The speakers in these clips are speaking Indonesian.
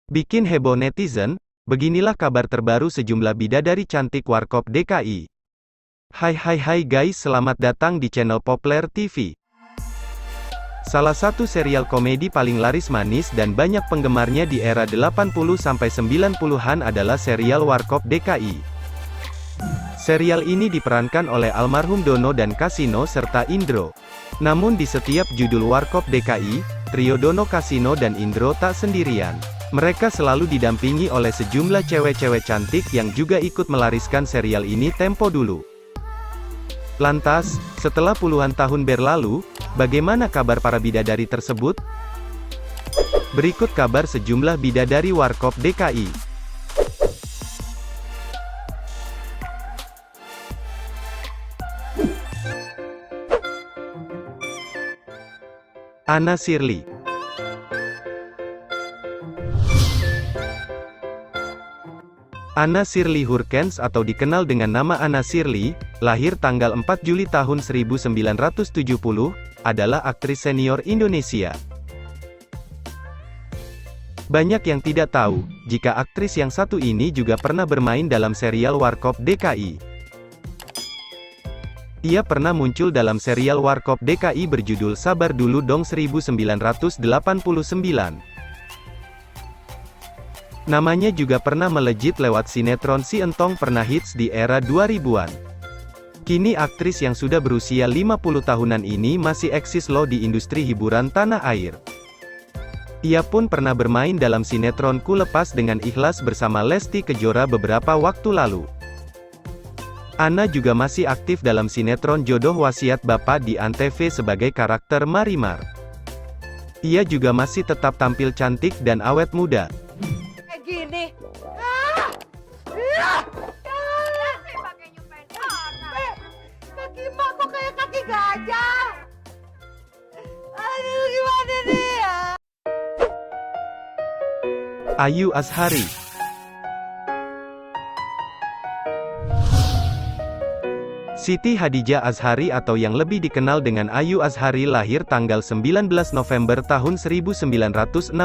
Bikin heboh netizen, beginilah kabar terbaru sejumlah bidadari cantik Warkop DKI. Hai guys, selamat datang di channel Popler TV. Salah satu serial komedi paling laris manis dan banyak penggemarnya di era 80-90-an adalah serial Warkop DKI. Serial ini diperankan oleh almarhum Dono dan Kasino serta Indro. Namun di setiap judul Warkop DKI, trio Dono, Kasino dan Indro tak sendirian. Mereka selalu didampingi oleh sejumlah cewek-cewek cantik yang juga ikut melariskan serial ini tempo dulu. Lantas, setelah puluhan tahun berlalu, bagaimana kabar para bidadari tersebut? Berikut kabar sejumlah bidadari Warkop DKI. Anna Shirley. Anna Shirley Hurkens atau dikenal dengan nama Anna Shirley, lahir tanggal 4 Juli tahun 1970, adalah aktris senior Indonesia. Banyak yang tidak tahu, jika aktris yang satu ini juga pernah bermain dalam serial Warkop DKI. Ia pernah muncul dalam serial Warkop DKI berjudul Sabar Dulu Dong 1989. Namanya juga pernah melejit lewat sinetron Si Entong pernah hits di era 2000-an. Kini aktris yang sudah berusia 50 tahunan ini masih eksis loh di industri hiburan tanah air. Ia pun pernah bermain dalam sinetron Ku Lepas Dengan Ikhlas bersama Lesti Kejora beberapa waktu lalu. Anna juga masih aktif dalam sinetron Jodoh Wasiat Bapak di Antv sebagai karakter Marimar. Ia juga masih tetap tampil cantik dan awet muda. Kayak gini. Kaki mak kok kayak kaki gajah. Aduh, gimana nih ya? Ayu Azhari. Siti Hadijah Azhari atau yang lebih dikenal dengan Ayu Azhari lahir tanggal 19 November tahun 1967.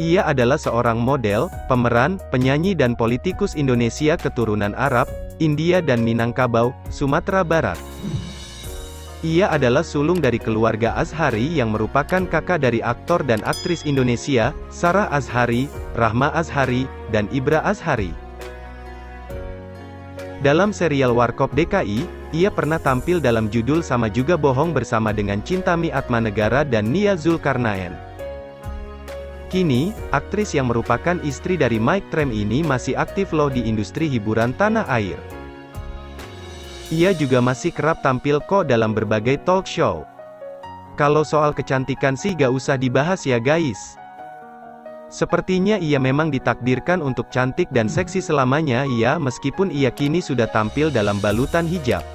Ia adalah seorang model, pemeran, penyanyi dan politikus Indonesia keturunan Arab, India dan Minangkabau, Sumatera Barat. Ia adalah sulung dari keluarga Azhari yang merupakan kakak dari aktor dan aktris Indonesia, Sarah Azhari, Rahma Azhari, dan Ibra Azhari. Dalam serial Warkop DKI, ia pernah tampil dalam judul sama juga bohong bersama dengan Cintami Atmanegara dan Nia Zulkarnaen. Kini, aktris yang merupakan istri dari Mike Trem ini masih aktif loh di industri hiburan tanah air. Ia juga masih kerap tampil kok dalam berbagai talk show. Kalau soal kecantikan sih gak usah dibahas ya guys. Sepertinya ia memang ditakdirkan untuk cantik dan seksi selamanya ya, meskipun ia kini sudah tampil dalam balutan hijab.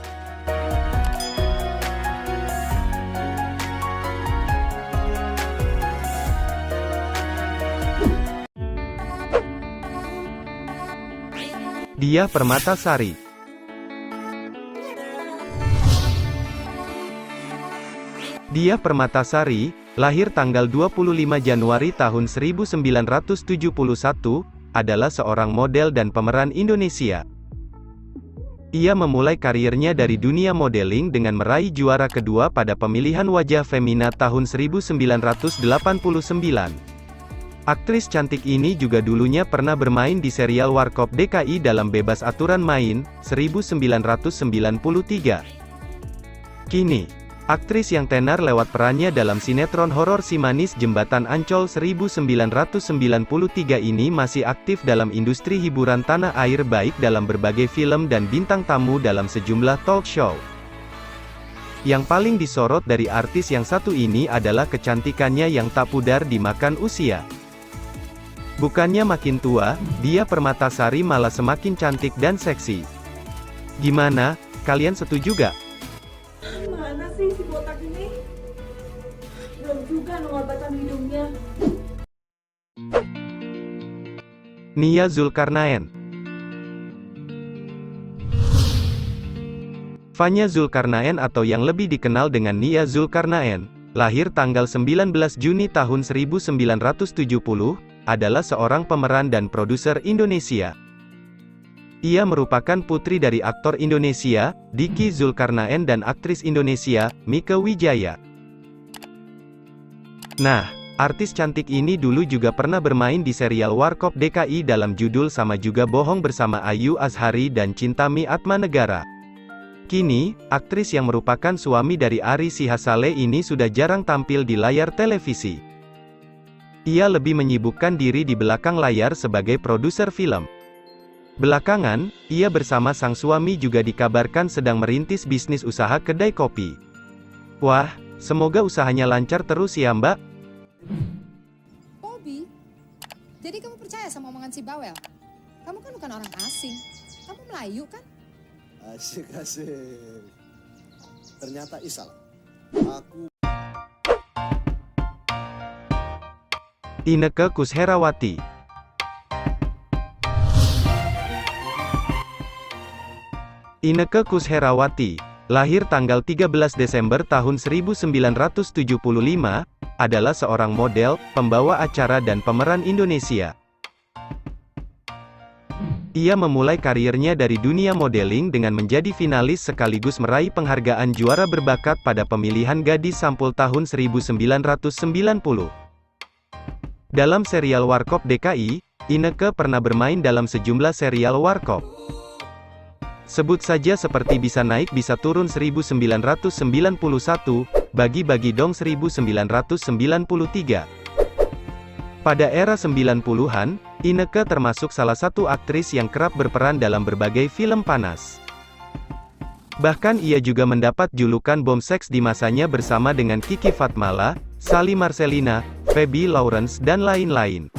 Diah Permatasari. Diah Permatasari, lahir tanggal 25 Januari tahun 1971, adalah seorang model dan pemeran Indonesia. Ia memulai karirnya dari dunia modeling dengan meraih juara kedua pada pemilihan wajah Femina tahun 1989. Aktris cantik ini juga dulunya pernah bermain di serial Warkop DKI dalam Bebas Aturan Main, 1993. Kini, aktris yang tenar lewat perannya dalam sinetron horor Si Manis Jembatan Ancol 1993 ini masih aktif dalam industri hiburan tanah air baik dalam berbagai film dan bintang tamu dalam sejumlah talk show. Yang paling disorot dari artis yang satu ini adalah kecantikannya yang tak pudar dimakan usia. Bukannya makin tua, Diah Permatasari malah semakin cantik dan seksi. Gimana, kalian setuju gak? Mana sih si botak ini? Belum juga pengobatan hidungnya. Nia Zulkarnaen. Fanya Zulkarnaen atau yang lebih dikenal dengan Nia Zulkarnaen, lahir tanggal 19 Juni tahun 1970, adalah seorang pemeran dan produser Indonesia. Ia merupakan putri dari aktor Indonesia, Diki Zulkarnaen dan aktris Indonesia, Mieke Wijaya. Nah, artis cantik ini dulu juga pernah bermain di serial Warkop DKI dalam judul sama juga Bohong bersama Ayu Azhari dan Cintami Atmanegara. Kini, aktris yang merupakan suami dari Ari Sihasale ini sudah jarang tampil di layar televisi. Ia lebih menyibukkan diri di belakang layar sebagai produser film. Belakangan, ia bersama sang suami juga dikabarkan sedang merintis bisnis usaha kedai kopi. Wah, semoga usahanya lancar terus ya Mbak. Bobby, jadi kamu percaya sama omongan si Bawel? Kamu kan bukan orang asing, kamu Melayu kan? Asik. Ternyata Isal. Aku Inneke Koesherawati. Inneke Koesherawati, lahir tanggal 13 Desember tahun 1975, adalah seorang model, pembawa acara dan pemeran Indonesia. Ia memulai karirnya dari dunia modeling dengan menjadi finalis sekaligus meraih penghargaan juara berbakat pada pemilihan gadis sampul tahun 1990. Dalam serial Warkop DKI, Inneke pernah bermain dalam sejumlah serial Warkop. Sebut saja seperti Bisa Naik Bisa Turun 1991, Bagi-bagi Dong 1993. Pada era 90-an, Inneke termasuk salah satu aktris yang kerap berperan dalam berbagai film panas. Bahkan ia juga mendapat julukan bom seks di masanya bersama dengan Kiki Fatmala, Sally Marcelina, Feby Lawrence dan lain-lain.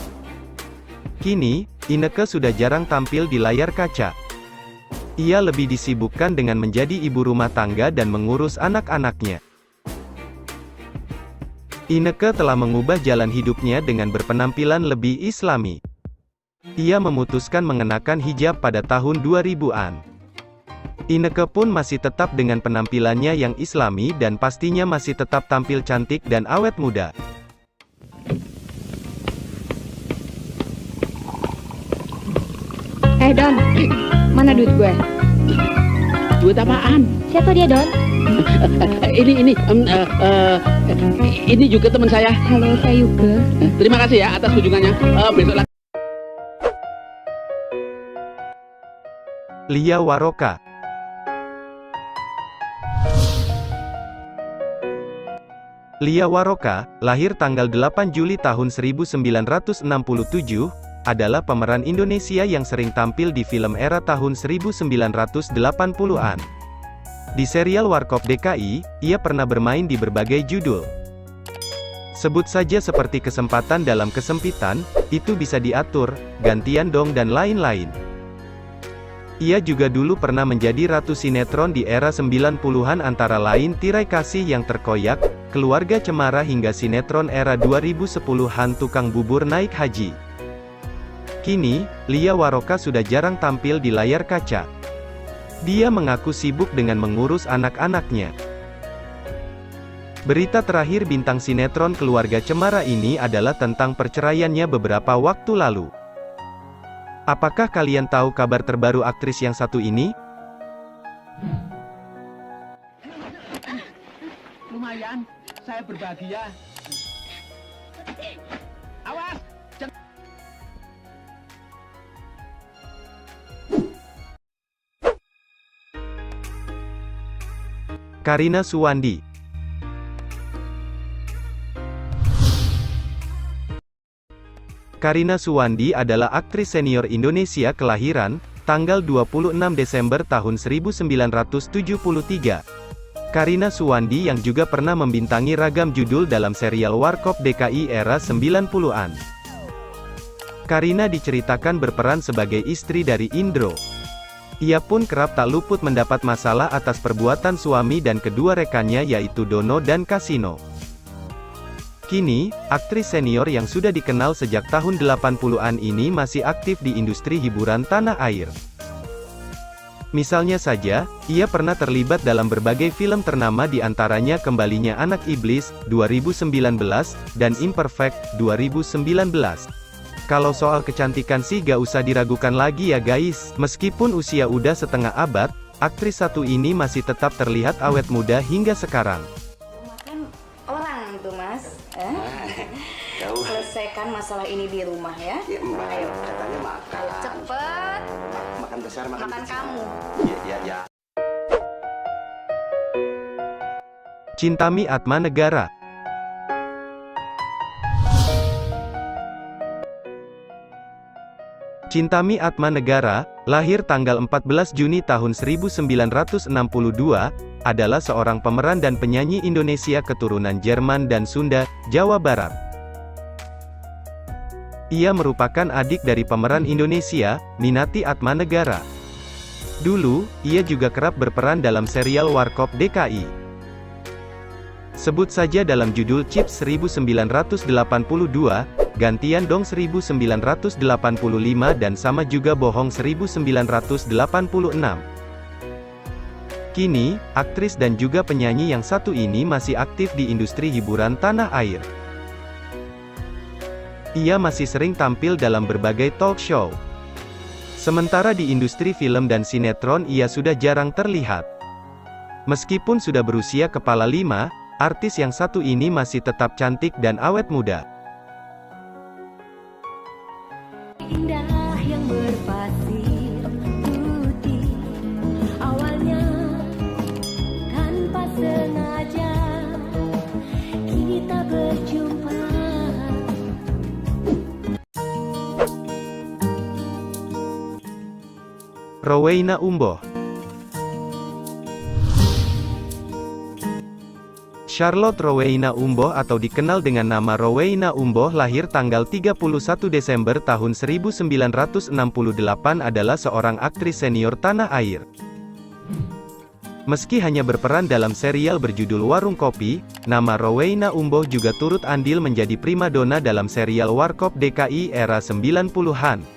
Kini, Inneke sudah jarang tampil di layar kaca. Ia lebih disibukkan dengan menjadi ibu rumah tangga dan mengurus anak-anaknya. Inneke telah mengubah jalan hidupnya dengan berpenampilan lebih islami. Ia memutuskan mengenakan hijab pada tahun 2000-an. Inneke pun masih tetap dengan penampilannya yang islami dan pastinya masih tetap tampil cantik dan awet muda. Don, mana duit gue? Duit apaan? Siapa dia, Don? Ini juga teman saya. Halo, saya Yuke. Terima kasih ya atas kunjungannya. Besok lagi. Lia Waroka. Lia Waroka, lahir tanggal 8 Juli tahun 1967, adalah pemeran Indonesia yang sering tampil di film era tahun 1980-an. Di serial Warkop DKI, ia pernah bermain di berbagai judul. Sebut saja seperti Kesempatan dalam Kesempitan, Itu Bisa Diatur, Gantian Dong dan lain-lain. Ia juga dulu pernah menjadi ratu sinetron di era 90-an antara lain Tirai Kasih Yang Terkoyak, Keluarga Cemara hingga sinetron era 2010-an Tukang Bubur Naik Haji. Kini, Lia Waroka sudah jarang tampil di layar kaca. Dia mengaku sibuk dengan mengurus anak-anaknya. Berita terakhir bintang sinetron Keluarga Cemara ini adalah tentang perceraiannya beberapa waktu lalu. Apakah kalian tahu kabar terbaru aktris yang satu ini? Lumayan, saya berbahagia. Awas! Karina Suwandi. Karina Suwandi adalah aktris senior Indonesia kelahiran tanggal 26 Desember tahun 1973. Karina Suwandi yang juga pernah membintangi ragam judul dalam serial Warkop DKI era 90-an. Karina diceritakan berperan sebagai istri dari Indro. Ia pun kerap tak luput mendapat masalah atas perbuatan suami dan kedua rekannya yaitu Dono dan Kasino. Kini, aktris senior yang sudah dikenal sejak tahun 80-an ini masih aktif di industri hiburan tanah air. Misalnya saja, ia pernah terlibat dalam berbagai film ternama di antaranya Kembalinya Anak Iblis, 2019, dan Imperfect, 2019. Kalau soal kecantikan sih gak usah diragukan lagi ya guys. Meskipun usia udah setengah abad, aktris satu ini masih tetap terlihat awet muda hingga sekarang. Makan orang itu mas, selesaikan masalah ini di rumah ya. Ya, Mbak, Ayo. katanya makan. Ayo cepet. Makan besar, makan kecil. Kamu. Ya. Chintami Atmanegara. Chintami Atmanegara, lahir tanggal 14 Juni tahun 1962, adalah seorang pemeran dan penyanyi Indonesia keturunan Jerman dan Sunda, Jawa Barat. Ia merupakan adik dari pemeran Indonesia, Minati Atmanegara. Dulu, ia juga kerap berperan dalam serial Warkop DKI. Sebut saja dalam judul Chips 1982, Gantian Dong 1985 dan Sama Juga Bohong 1986. Kini, aktris dan juga penyanyi yang satu ini masih aktif di industri hiburan tanah air. Ia masih sering tampil dalam berbagai talk show. Sementara di industri film dan sinetron ia sudah jarang terlihat. Meskipun sudah berusia kepala 5, artis yang satu ini masih tetap cantik dan awet muda. Indah yang berpasir putih, awalnya tanpa sengaja kita berjumpa. Roweina Umboh. Charlotte Roweina Umboh atau dikenal dengan nama Roweina Umboh lahir tanggal 31 Desember tahun 1968 adalah seorang aktris senior tanah air. Meski hanya berperan dalam serial berjudul Warung Kopi, nama Roweina Umboh juga turut andil menjadi primadona dalam serial Warkop DKI era 90-an.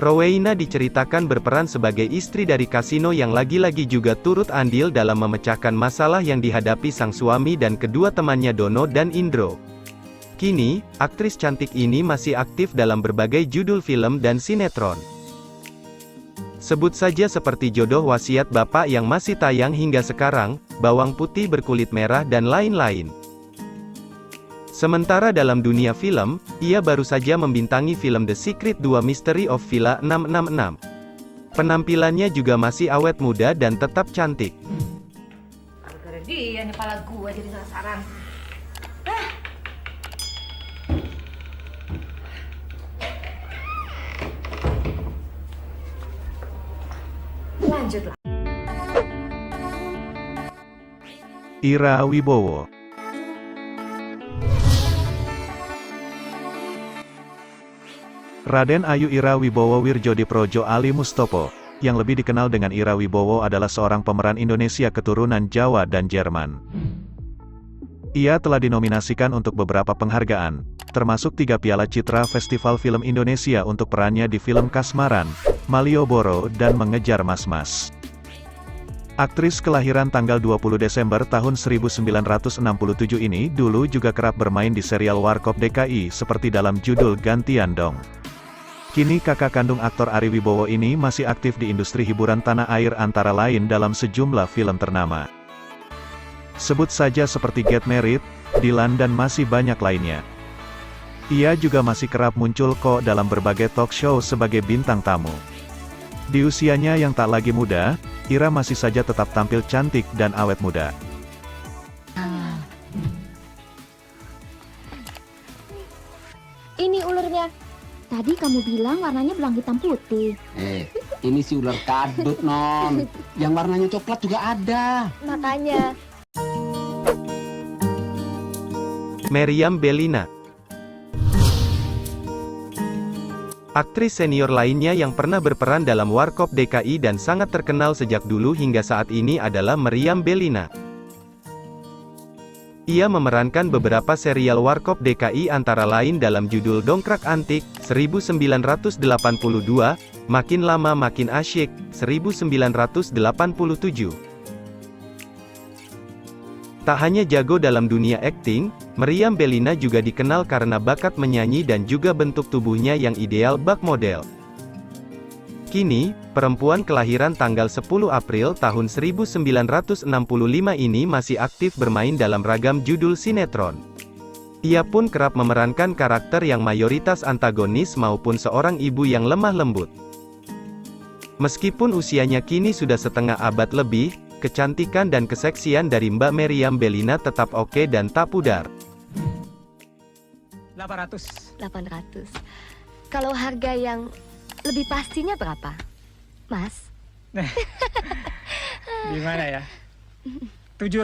Roweina diceritakan berperan sebagai istri dari kasino yang lagi-lagi juga turut andil dalam memecahkan masalah yang dihadapi sang suami dan kedua temannya Dono dan Indro. Kini, aktris cantik ini masih aktif dalam berbagai judul film dan sinetron. Sebut saja seperti Jodoh Wasiat Bapak yang masih tayang hingga sekarang, Bawang Putih Berkulit Merah dan lain-lain. Sementara dalam dunia film, ia baru saja membintangi film The Secret 2 Mystery of Villa 666. Penampilannya juga masih awet muda dan tetap cantik. Gara-gara dia nih pala gue jadi sasaran. Lanjutlah. Ira Wibowo. Raden Ayu Ira Wibowo Wirjodiprojo Ali Mustopo, yang lebih dikenal dengan Ira Wibowo adalah seorang pemeran Indonesia keturunan Jawa dan Jerman. Ia telah dinominasikan untuk beberapa penghargaan, termasuk 3 Piala Citra Festival Film Indonesia untuk perannya di film Kasmaran, Malioboro dan Mengejar Mas-Mas. Aktris kelahiran tanggal 20 Desember tahun 1967 ini dulu juga kerap bermain di serial Warkop DKI seperti dalam judul Gantian Dong. Kini kakak kandung aktor Ari Wibowo ini masih aktif di industri hiburan tanah air antara lain dalam sejumlah film ternama. Sebut saja seperti Get Married, Dilan dan masih banyak lainnya. Ia juga masih kerap muncul kok dalam berbagai talk show sebagai bintang tamu. Di usianya yang tak lagi muda, Ira masih saja tetap tampil cantik dan awet muda. Ini ulernya. Tadi kamu bilang warnanya belang hitam putih. Ini si ular kadut, Non. Yang warnanya coklat juga ada. Makanya. Meriam Bellina. Aktris senior lainnya yang pernah berperan dalam Warkop DKI dan sangat terkenal sejak dulu hingga saat ini adalah Meriam Bellina. Ia memerankan beberapa serial Warkop DKI antara lain dalam judul Dongkrak Antik, 1982, Makin lama makin asyik, 1987. Tak hanya jago dalam dunia akting, Meriam Bellina juga dikenal karena bakat menyanyi dan juga bentuk tubuhnya yang ideal bak model. Kini, perempuan kelahiran tanggal 10 April tahun 1965 ini masih aktif bermain dalam ragam judul sinetron. Ia pun kerap memerankan karakter yang mayoritas antagonis maupun seorang ibu yang lemah lembut. Meskipun usianya kini sudah setengah abad lebih, kecantikan dan keseksian dari Mbak Meriam Bellina tetap oke dan tak pudar. 800. Kalau harga yang lebih pastinya berapa? Mas? Gimana ya? 700.